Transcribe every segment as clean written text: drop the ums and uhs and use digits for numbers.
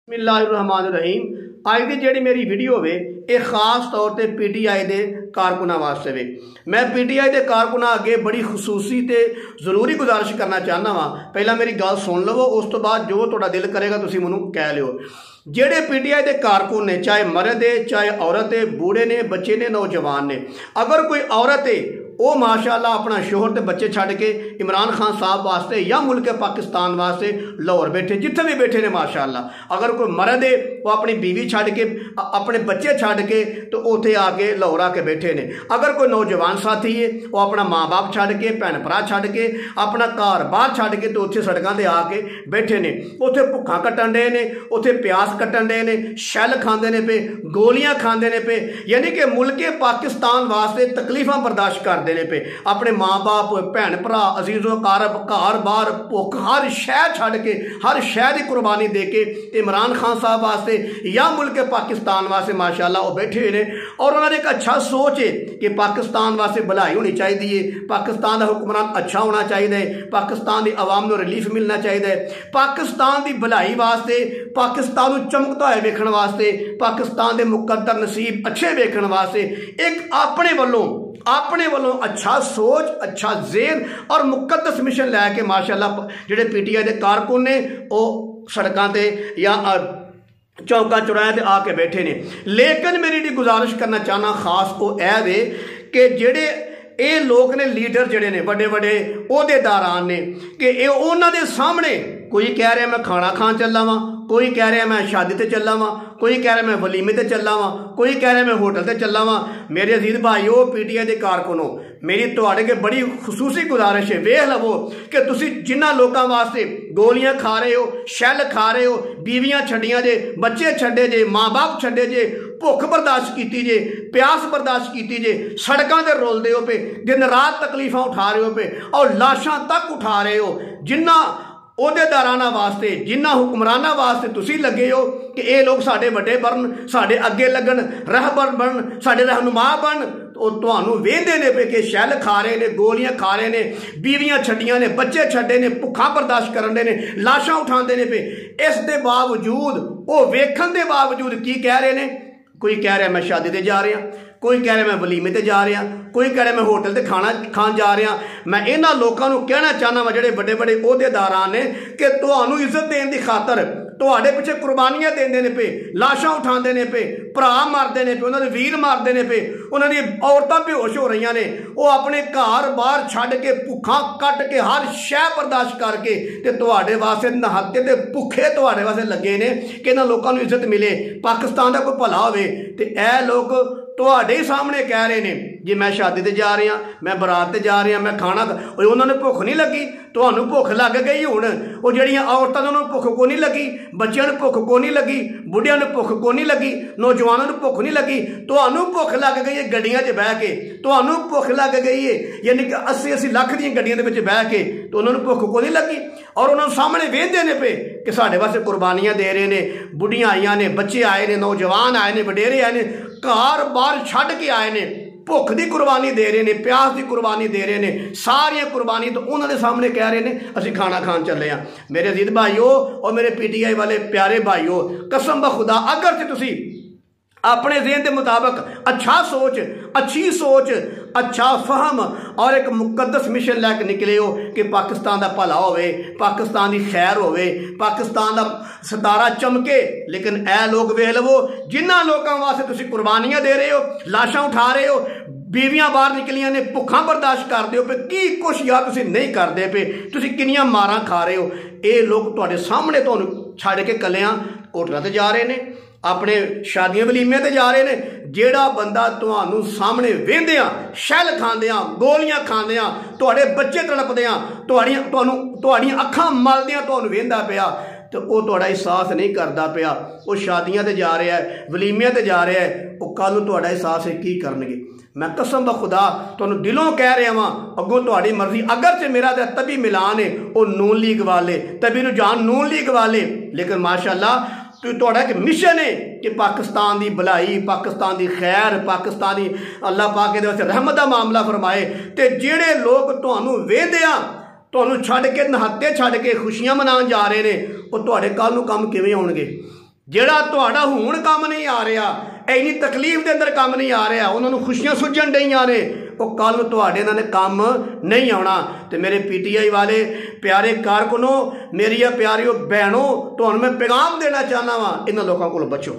बिस्मिल्लाहिर्रहमानिर्रहीम। अज की जी मेरी वीडियो वे ये खास तौर पर PTI के कारकुना वास्ते वे। मैं PTI के कारकुना अगे बड़ी खसूसी ते जरूरी गुजारिश करना चाहना वा। पहला मेरी गल सुन लवो, उस तो बाद जो तुहाडा दिल करेगा तुसीं मैनूं कह लिओ। जेड़े PTI के कारकुन ने, चाहे मर्द है चाहे औरत है, बूढ़े ने, बच्चे ने, नौजवान ने, अगर कोई औरत है वो माशाअल्लाह अपना शोहर ते बच्चे छड़ के इमरान खान साहब वास्ते या मुल्क पाकिस्तान वास्ते लाहौर बैठे, जिथे भी बैठे ने माशाअल्लाह। अगर कोई मर्द है वो अपनी बीवी छड़ के, अपने बच्चे छड़ के तो उथे आके लाहौर आके बैठे ने। अगर कोई नौजवान साथी है वो अपना माँ बाप छड़ के, भैन भरा छड़ के, अपना घर बाहर छड़ के तो उत्थे सड़कों पर आके बैठे ने। उत्थे भुखा कट्टन डे ने, उत्थे प्यास कट्टन डे ने, शैल खांदे ने पे, गोलियां खांदे ने पे, यानी कि मुल्क पाकिस्तान वास्ते तकलीफां बर्दाश्त कर देने पे। अपने माँ बाप, भैन भरा, अजीजों कारब, घर बार, भुख, हर शह छड़ के, हर शह की कुर्बानी दे के इमरान खान साहब वास्ते या मुल्क पाकिस्तान वास्ते माशाअल्लाह वो बैठे हुए हैं। और उन्होंने एक अच्छा सोच है कि पाकिस्तान वास्ते भलाई होनी चाहिए, पाकिस्तान का हुक्मरान अच्छा होना चाहिए, पाकिस्तान की आवाम को रिलीफ मिलना चाहिए, पाकिस्तान की भलाई वास्ते, पाकिस्तान को चमकता हुआ वेखण वास्ते, पाकिस्तान के मुकद्दर नसीब अच्छे वेखण वास्ते एक अपने वालों अच्छा सोच, अच्छा जेन और मुकद्दस मिशन लैके माशाअल्लाह जेडे PTI के कारकुन ने वो सड़कों पर या चौका चौराहे ते आके बैठे ने। लेकिन मेरी जी गुजारिश करना चाहना खास वो है वे कि जेडे ये लोग ने, लीडर जेडे ने, बड़े बड़े ओहदेदारान ने, कि ये उन्होंने सामने कोई कह रहा मैं खाना खान चला वा, कोई कह रहा मैं शादी ते चला वा, कोई कह रहा मैं वलीमे ते चला वा, कोई कह रहा मैं होटल ते चला वा। मेरे अजीज भाईओ, PTI के कारकुनों, मेरी तुहाडे के बड़ी खसूसी गुजारिश है, वेख लवो कि तुसी जिन्हां लोगों वास्ते गोलियां खा रहे हो, शैल खा रहे हो, बीवियां छड्डियां जे, बच्चे छड्डे जे, माँ बाप छड्डे जे, भुख बर्दाश्त की जे, प्यास बर्दाश्त की जे, सड़कों पर रोलते हो पे, दिन रात तकलीफा उठा रहे हो पे और लाशां तक उठा रहे हो। जिन्ना ओहदेदाराना वास्ते, जिन्ना हुक्मराना वास्ते तुसी लगे हो कि ये लोग साडे वड्डे बनन, साडे अगे लगन, रहबर बनन, साडे रहनुमा बनन, तो तुहानू वेंदे ने पे कि शैल खा रहे ने, गोलियां खा रहे ने, बीवियां छड्डियां ने, बच्चे छड्डे ने, भुखा बर्दाश्त करन दे ने, लाशां उठांदे ने पे। इस दे बावजूद वो वेखण दे बावजूद की कह रहे ने? कोई कह रहा मैं शादी ते जा रहा, कोई कह रहा मैं वलीमे ते जा रहा, कोई कह रहा मैं होटल ते खाना खान जा रहा। मैं इन्हां लोगों को कहना चाहना वा जेडे बड़े बड़े ओहदेदारान ने कि तुहानू इज्जत देने की खातर तुहाडे पिछे कुर्बानियां देंदे ने पे, लाशां उठांदे ने पे, भरा मारदे ने पे, उन्हां दे वीर मारदे ने पे, उन्हां दी औरतां बेहोश हो रही ने, वो अपने घर बाहर छड्ड के, भुखा कट के, हर शह बर्दाश्त करके ते तुहाडे वास्ते नहाते ते भुखे तुहाडे वास्ते लगे ने कि इन्हां लोकां नू इज्जत मिले, पाकिस्तान दा कोई भला होवे। ते ए लोग तुहाडे ही सामने कह रहे ने जी मैं शादी ते जा रहा, मैं बरात ते जा रहा, मैं खाना, उन्होंने भुख नहीं लगी, तुहानू भुख लग गई हुण। वो जड़ियां औरतां उन्होंने भुख को नहीं लगी, बच्चों ने भुख को नहीं लगी, बुढ़िया ने भुख को नहीं लगी, नौजवानों ने भुख नहीं लगी, तुहानू भुख लग गई है गड्डियां 'च बह के, तुहानू भुख लग गई है यानी कि 80-80 लाख दी गड्डियां दे विच बह के, तो उन्होंने भुख को नहीं लगी। और उन्होंने सामने वेंदे ने पे कि साडे वास्ते कुर्बानियां दे रहे ने, बुढ़ियां आईयां ने, बच्चे आए ने, नौजवान आए ने, वडेरे आए ने, घर बार छड्ड के आए ने, भुख की कुर्बानी दे रहे ने, प्यास की कुर्बानी दे रहे ने, सारिया कुर्बानी तो उन्होंने सामने कह रहे ने असी खाना खान चले हैं। मेरे अजीज भाईओ और मेरे PTI वाले प्यारे भाईओ, कसम बखुदा अगर से तुसी अपने ज़हन के मुताबिक अच्छा सोच, अच्छी सोच, अच्छा फहम और एक मुकद्दस मिशन लैके निकले हो कि पाकिस्तान का भला होवे, पाकिस्तान की खैर होवे, पाकिस्तान का सितारा चमके। लेकिन ए लोग वेख लवो जिन्हां लोगों वास्ते तुसी कुर्बानियां दे रहे हो, लाशां उठा रहे हो, बीवियां बाहर निकलियां ने, भुखा बर्दाश्त करते हो पे, की कुछ यार तुसी नहीं करते पे, तुसी किनियां मारां खा रहे हो। ये लोग तुहाडे सामने तुहानू छड्ड के कलियां होटलों ते जा रहे ने, अपने शादियां वलीमे ते जा रहे ने। जेड़ा बंदा तुहानू सामने वेंदियां, शैल खांदियां, गोलियां खांदियां, तुहाडे बच्चे तड़पदियां, तुहाड़ियां अखां मलदियां तुहानू वेंदा पिया, तो वो तुहाडा एहसास नहीं करता पिया, वो शादियां ते जा रहा है, वलीमियां ते जा रहा है, वो कल नूं तुहाडा एहसास है की करनगे। मैं कसम बखुदा तुहानू दिलों कह रहा वां, अगों तुहाडी मर्जी। अगर से मेरा तभी मिलान है वो नून लीग वाले, तभी रुझान नून लीग वाले, लेकिन माशाअल्लाह तुहाडा एक मिशन है कि पाकिस्तान की भलाई, पाकिस्तान की खैर, पाकिस्तान की अल्लाह पाक दे वास्ते रहमत का मामला फरमाए। तो जेड़े लोग तुहानू वेंदियां तुहानू छड्ड के, नहाते छड्ड के खुशियां मनाउण जा रहे ने, वो तुहाडे कल नूं काम किवें होणगे? ਜਿਹੜਾ ਤੁਹਾਡਾ ਹੁਣ ਕੰਮ ਨਹੀਂ ਆ ਰਿਹਾ, ਇੰਨੀ ਤਕਲੀਫ ਦੇ ਅੰਦਰ ਕੰਮ ਨਹੀਂ ਆ ਰਿਹਾ, ਉਹਨਾਂ ਨੂੰ ਖੁਸ਼ੀਆਂ ਸੁੱਝਣ ਡਈਆਂ ਨੇ, ਉਹ ਕੱਲ ਨੂੰ ਤੁਹਾਡੇ ਇਹਨਾਂ ਨੇ ਕੰਮ ਨਹੀਂ ਆਉਣਾ। ਤੇ ਮੇਰੇ PTI ਵਾਲੇ ਪਿਆਰੇ ਕਾਰਕੁਨੋ, ਮੇਰੀਆਂ ਪਿਆਰਿਓ ਭੈਣੋ, ਤੁਹਾਨੂੰ ਮੈਂ ਪੈਗਾਮ ਦੇਣਾ ਚਾਹੁੰਦਾ ਵਾਂ, ਇਹਨਾਂ ਲੋਕਾਂ ਕੋਲ ਬਚੋ,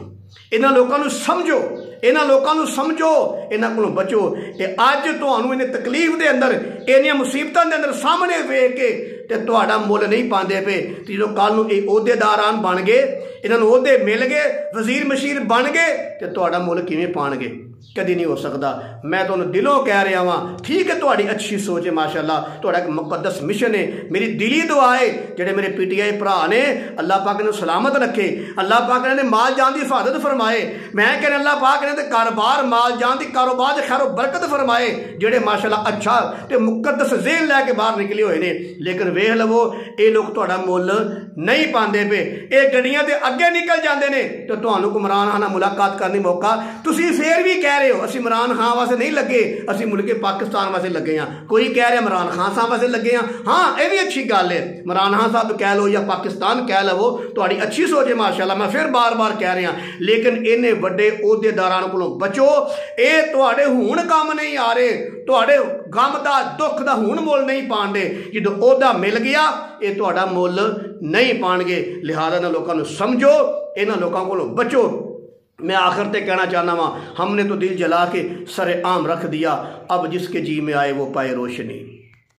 ਇਹਨਾਂ ਲੋਕਾਂ ਨੂੰ ਸਮਝੋ, ਇਹਨਾਂ ਲੋਕਾਂ ਨੂੰ ਸਮਝੋ, ਇਹਨਾਂ ਕੋਲੋਂ ਬਚੋ। ਇਹ ਅੱਜ ਤੁਹਾਨੂੰ ਇਹਨੇ ਤਕਲੀਫ ਦੇ ਅੰਦਰ, ਇੰਨੀਆਂ ਮੁਸੀਬਤਾਂ ਦੇ ਅੰਦਰ ਸਾਹਮਣੇ ਵੇਖ ਕੇ ਤੇ ਤੁਹਾਡਾ ਮੁੱਲ ਨਹੀਂ ਪਾਉਂਦੇ ਪਏ, ਤੇ ਜਦੋਂ ਕੱਲ ਨੂੰ ਇਹ ਅਹੁਦੇਦਾਰਾਂ ਬਣ ਗਏ, ਇਹਨਾਂ ਨੂੰ ਅਹੁਦੇ ਮਿਲ ਗਏ, ਵਜ਼ੀਰ ਮਸ਼ੀਰ ਬਣ ਗਏ, ਤੇ ਤੁਹਾਡਾ ਮੁੱਲ ਕਿਵੇਂ ਪਾਣਗੇ? कभी नहीं हो सकता। मैं तो दिलों कह रहा वहाँ, ठीक है तुहाडी अच्छी सोच है माशाअल्लाह, तुहाडा एक मुकद्दस मिशन है। मेरी दिली दुआ है जेडे मेरे PTI भरा ने, अल्लाह पाक ने सलामत रखे, अल्लाह पाक ने माल जान की हिफाजत फरमाए। मैं कहना अल्लाह पाक ने कारोबार माल जान की कारोबार खैरो बरकत फरमाए, जेडे माशाअल्लाह अच्छा ते मुकद्दस ज़हन लैके बाहर निकले हुए ने। लेकिन वेख लवो ये लोग तुहाडा मुल नहीं पाते पे, ये गड्डियां ते अगे निकल जाते हैं, तो तुहानू इमरान खान नाल मुलाकात करने मौका तुसीं फिर भी कह रहे हो असीं इमरान खान वास्ते नहीं लगे, असीं मुल्के पाकिस्तान वास्ते लगे हैं। कोई कह रहा इमरान खान साहब वास्ते लगे हैं, हाँ ये भी अच्छी गल है, इमरान खान साहब कह लो या पाकिस्तान कह लवो, तुहाडी अच्छी सोच है माशाअल्लाह, मैं फिर बार बार कह रहा। लेकिन इन्ने वड्डे अहुदेदारां कोलों बचो, ये तुहाडे हुण काम नहीं आ रहे, तुहाडे गम दा दुख दा हुण मुल नहीं पाउंदे, जदों ओहदा मिल गया ये तुहाडा मुल नहीं पाउणगे। लिहाजा इन्हां लोकां नूं समझो, इन्हां लोकां कोलों बचो। मैं आखिर ते कहना चाहना वहाँ, हमने तो दिल जला के सरे आम रख दिया, अब जिसके जी में आए वो पाए रोशनी।